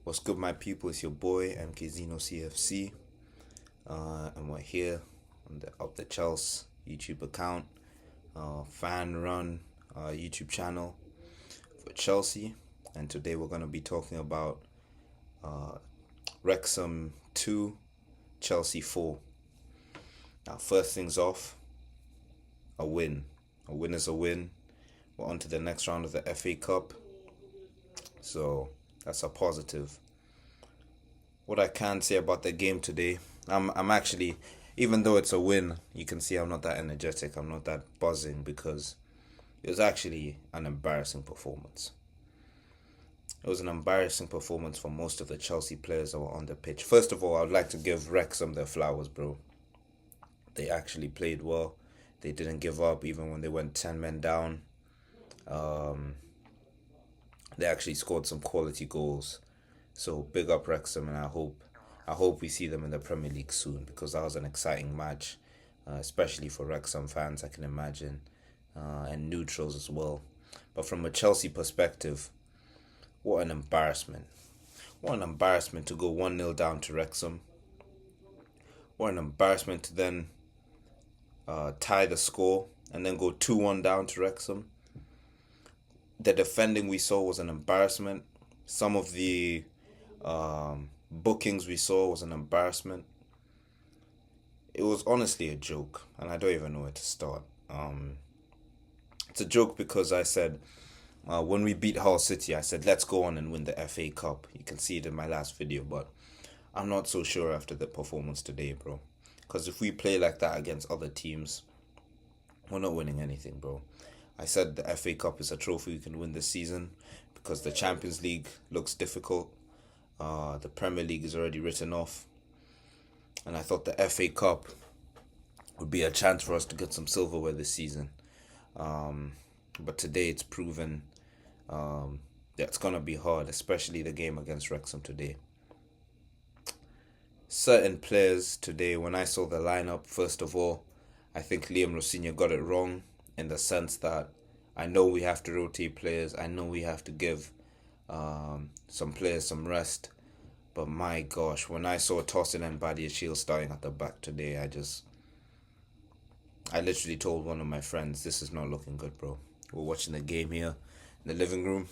What's good, my people? It's your boy MKZino CFC, and we're here on the Up the Chelsea YouTube account, fan run YouTube channel for Chelsea. And today we're going to be talking about Wrexham 2, Chelsea 4. Now, first things off, a win. A win is a win. We're on to the next round of the FA Cup. So that's a positive. What I can say about the game today, I'm actually, even though it's a win, you can see I'm not that energetic, I'm not that buzzing, because it was actually an embarrassing performance. It was an embarrassing performance for most of the Chelsea players that were on the pitch. First of all, I would like to give Wrexham their flowers, bro. They actually played well. They didn't give up even when they went 10 men down. They actually scored some quality goals. So big up Wrexham, and I hope we see them in the Premier League soon, because that was an exciting match, especially for Wrexham fans, I can imagine, and neutrals as well. But from a Chelsea perspective, what an embarrassment. What an embarrassment to go 1-0 down to Wrexham. What an embarrassment to then tie the score and then go 2-1 down to Wrexham. The defending we saw was an embarrassment. Some of the bookings we saw was an embarrassment. It was honestly a joke, and I don't even know where to start. It's a joke because I said, when we beat Hull City, I said, let's go on and win the FA Cup. You can see it in my last video, but I'm not so sure after the performance today, bro. Because if we play like that against other teams, we're not winning anything, bro. I said the FA Cup is a trophy we can win this season because the Champions League looks difficult. The Premier League is already written off. And I thought the FA Cup would be a chance for us to get some silverware this season. But today it's proven that it's going to be hard, especially the game against Wrexham today. Certain players today, when I saw the lineup, first of all, I think Liam Rosinha got it wrong, in the sense that I know we have to rotate players. I know we have to give some players some rest. But my gosh, when I saw Tosin and Badiashile starting at the back today, I literally told one of my friends, this is not looking good, bro. We're watching the game here in the living room.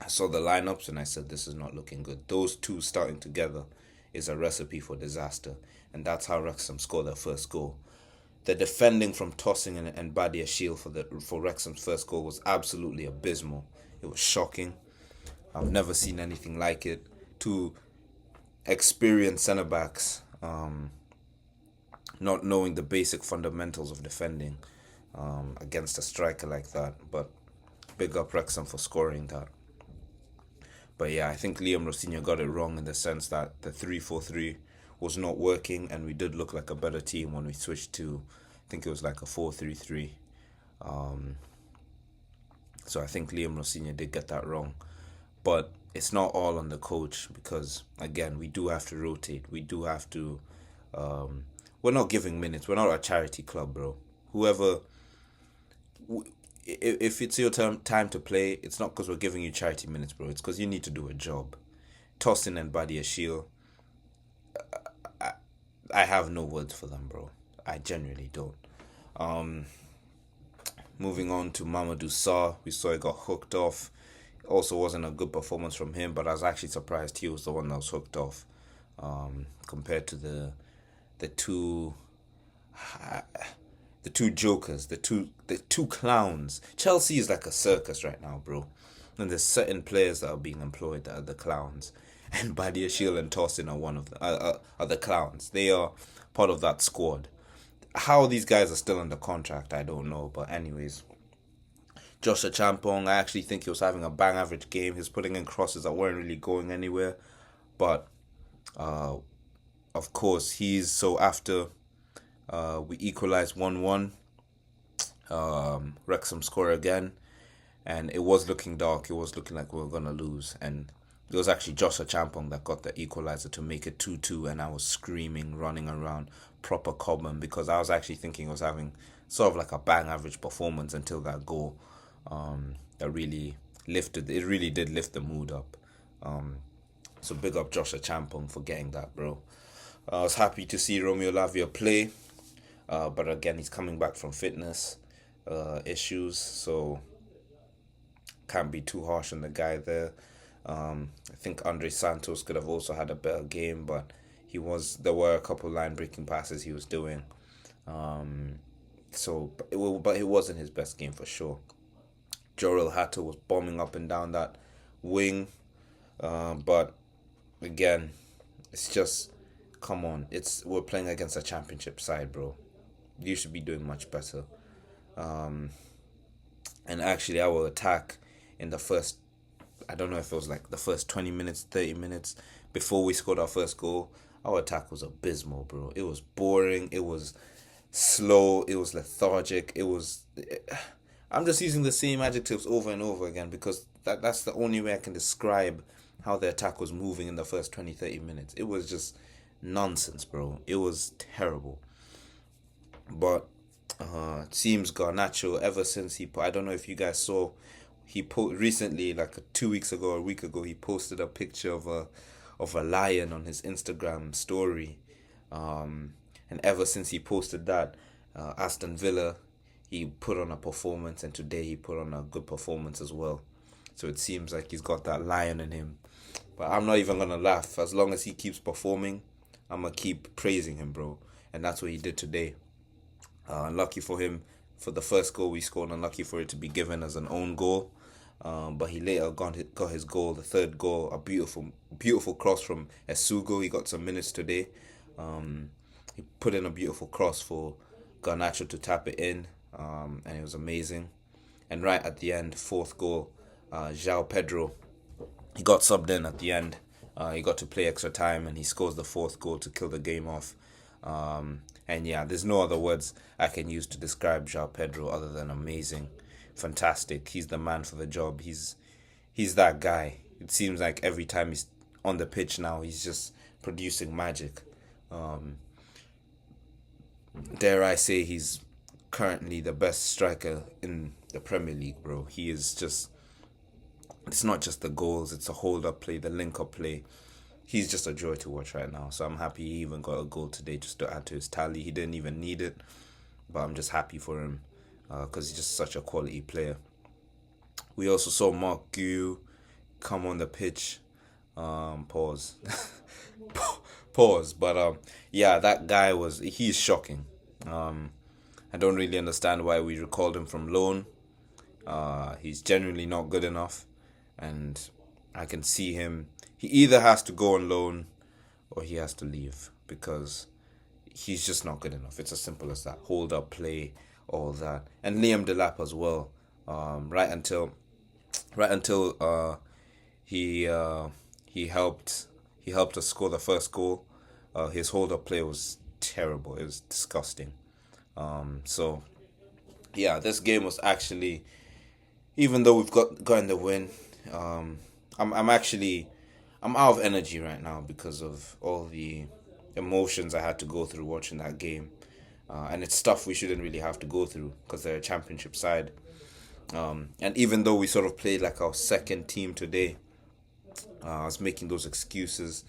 I saw the lineups and I said, this is not looking good. Those two starting together is a recipe for disaster. And that's how Wrexham scored their first goal. The defending from Tosin and Badiashile for Wrexham's first goal was absolutely abysmal. It was shocking. I've never seen anything like it. Two experienced centre-backs not knowing the basic fundamentals of defending against a striker like that. But big up Wrexham for scoring that. But yeah, I think Liam Rosinha got it wrong in the sense that the 3-4-3 was not working, and we did look like a better team when we switched to, I think it was like a 4-3-3. So I think Liam Rosinha did get that wrong. But it's not all on the coach, because, again, we do have to rotate. We do have to... we're not giving minutes. We're not a charity club, bro. Whoever... If it's your time to play, it's not because we're giving you charity minutes, bro. It's because you need to do a job. Tosin and Badiashile, I have no words for them, bro. I genuinely don't. Moving on to Mamadou Sarr, we saw he got hooked off. Also wasn't a good performance from him, but I was actually surprised he was the one that was hooked off, compared to the two jokers, the two clowns. Chelsea is like a circus right now, bro. And there's certain players that are being employed that are the clowns. And Badiashile and Tosin are one of are the clowns. They are part of that squad. How these guys are still under contract, I don't know. But anyways, Joshua Champong, I actually think he was having a bang average game. He was putting in crosses that weren't really going anywhere. But of course, after we equalized 1-1, Wrexham score again, and it was looking dark. It was looking like we were gonna lose, and it was actually Joshua Champong that got the equalizer to make it 2-2, and I was screaming, running around, proper Cobham, because I was actually thinking I was having sort of like a bang average performance until that goal that really lifted. It really did lift the mood up. So big up Joshua Champong for getting that, bro. I was happy to see Romeo Lavia play, but again, he's coming back from fitness issues, so can't be too harsh on the guy there. I think Andre Santos could have also had a better game, but there were a couple line breaking passes he was doing. Um, but it wasn't his best game for sure. Jorel Hatter was bombing up and down that wing, but again, it's just come on. We're playing against a championship side, bro. You should be doing much better. And actually, our attack in the first, I don't know if it was like the first 20 minutes, 30 minutes before we scored our first goal, our attack was abysmal, bro. It was boring. It was slow. It was lethargic. I'm just using the same adjectives over and over again because that's the only way I can describe how the attack was moving in the first 20, 30 minutes. It was just nonsense, bro. It was terrible. But it seems Garnacho, ever since I don't know if you guys saw, recently, like 2 weeks ago or a week ago, he posted a picture of a lion on his Instagram story. And ever since he posted that, Aston Villa, he put on a performance, and today he put on a good performance as well. So it seems like he's got that lion in him. But I'm not even gonna laugh. As long as he keeps performing, I'm gonna keep praising him, bro. And that's what he did today. Unlucky for him for the first goal we scored. Unlucky for it to be given as an own goal. But he later got his goal, the third goal, a beautiful cross from Esugo. He got some minutes today. He put in a beautiful cross for Garnacho to tap it in, and it was amazing. And right at the end, fourth goal, João Pedro, he got subbed in at the end. He got to play extra time, and he scores the fourth goal to kill the game off. And yeah, there's no other words I can use to describe João Pedro other than amazing, fantastic. He's the man for the job. He's that guy. It seems like every time he's on the pitch now, he's just producing magic. Dare I say he's currently the best striker in the Premier League, bro. He is just, it's not just the goals, it's a hold-up play, the link-up play. He's just a joy to watch right now. So I'm happy he even got a goal today just to add to his tally. He didn't even need it, but I'm just happy for him because he's just such a quality player. We also saw Mark Gu come on the pitch. Pause. Pause. But yeah, that guy he's shocking. I don't really understand why we recalled him from loan. He's genuinely not good enough, and I can see him. He either has to go on loan or he has to leave because he's just not good enough. It's as simple as that. Hold up play, all that. And Liam Delap as well. Right until he helped us score the first goal. His hold up play was terrible. It was disgusting. So yeah, this game was actually, even though we've gotten the win, I'm out of energy right now because of all the emotions I had to go through watching that game. And it's stuff we shouldn't really have to go through because they're a championship side. And even though we sort of played like our second team today, I was making those excuses.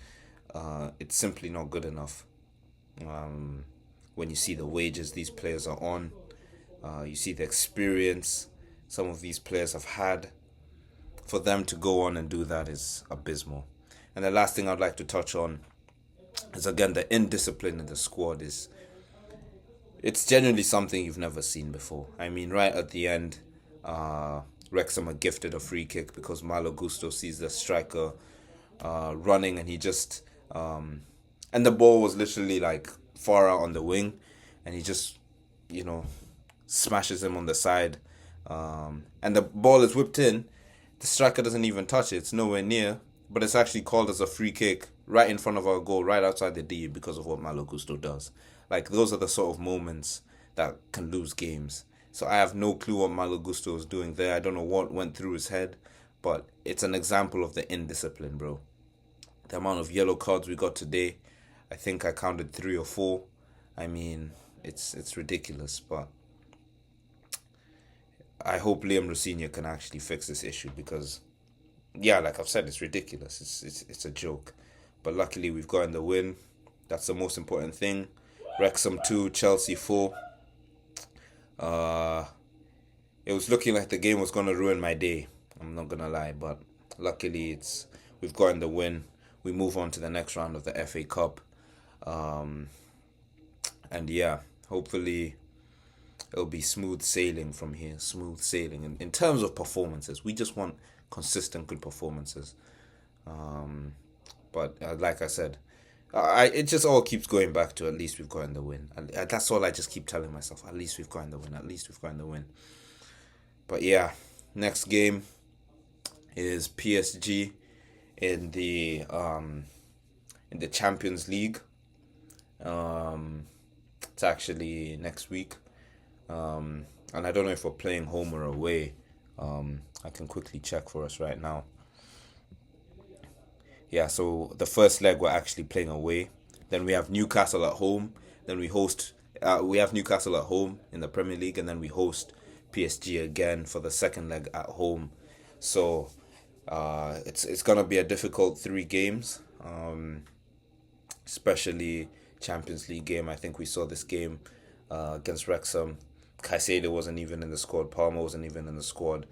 It's simply not good enough. When you see the wages these players are on, you see the experience some of these players have had, for them to go on and do that is abysmal. And the last thing I'd like to touch on is, again, the indiscipline in the squad it's genuinely something you've never seen before. I mean, right at the end, Wrexham are gifted a free kick because Malo Gusto sees the striker running, and he just and the ball was literally like far out on the wing, and he just smashes him on the side, and the ball is whipped in. The striker doesn't even touch it. It's nowhere near, but it's actually called as a free kick right in front of our goal, right outside the D, because of what Malo Gusto does. Like, those are the sort of moments that can lose games. So I have no clue what Malo Gusto was doing there. I don't know what went through his head, but it's an example of the indiscipline, bro. The amount of yellow cards we got today, I think I counted 3 or 4. I mean, it's ridiculous, but I hope Liam Rosinha can actually fix this issue, because yeah, like I've said, it's ridiculous. It's a joke. But luckily we've gotten the win. That's the most important thing. Wrexham 2, Chelsea 4. Uh, it was looking like the game was gonna ruin my day. I'm not gonna lie, but luckily we've gotten the win. We move on to the next round of the FA Cup. Um, and yeah, hopefully it'll be smooth sailing from here. Smooth sailing. In terms of performances, we just want consistent good performances. But like I said, it just all keeps going back to at least we've gotten the win. And that's all I just keep telling myself. At least we've gotten the win. At least we've gotten the win. But yeah, next game is PSG in the Champions League. It's actually next week. And I don't know if we're playing home or away. I can quickly check for us right now. Yeah, so the first leg we're actually playing away. Then we have Newcastle at home. Then we host. We have Newcastle at home in the Premier League, and then we host PSG again for the second leg at home. So, it's gonna be a difficult 3 games. Especially Champions League game. I think we saw this game against Wrexham. Caicedo wasn't even in the squad. Palmer wasn't even in the squad.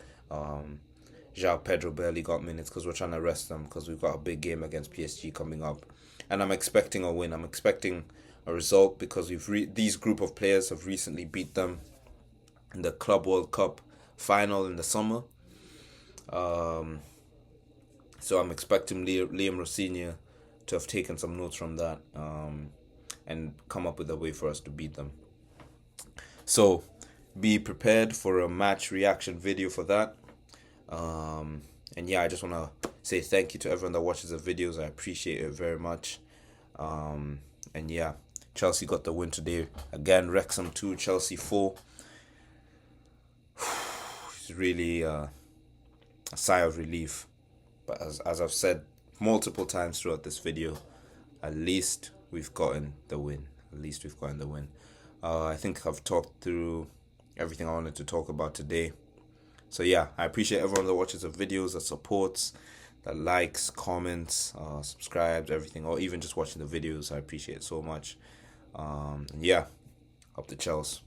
João Pedro barely got minutes because we're trying to rest them because we've got a big game against PSG coming up, and I'm expecting a win. I'm expecting a result because these group of players have recently beat them in the Club World Cup final in the summer. So I'm expecting Liam Rosinha to have taken some notes from that and come up with a way for us to beat them. So be prepared for a match reaction video for that. And yeah, I just want to say thank you to everyone that watches the videos. I appreciate it very much. And yeah, Chelsea got the win today. Again, Wrexham 2, Chelsea 4. It's really a sigh of relief. But as I've said multiple times throughout this video, at least we've gotten the win. At least we've gotten the win. I think I've talked through everything I wanted to talk about today. So yeah, I appreciate everyone that watches the videos, that supports, that likes, comments, subscribes, everything, or even just watching the videos. I appreciate it so much. Yeah, up the Chelsea.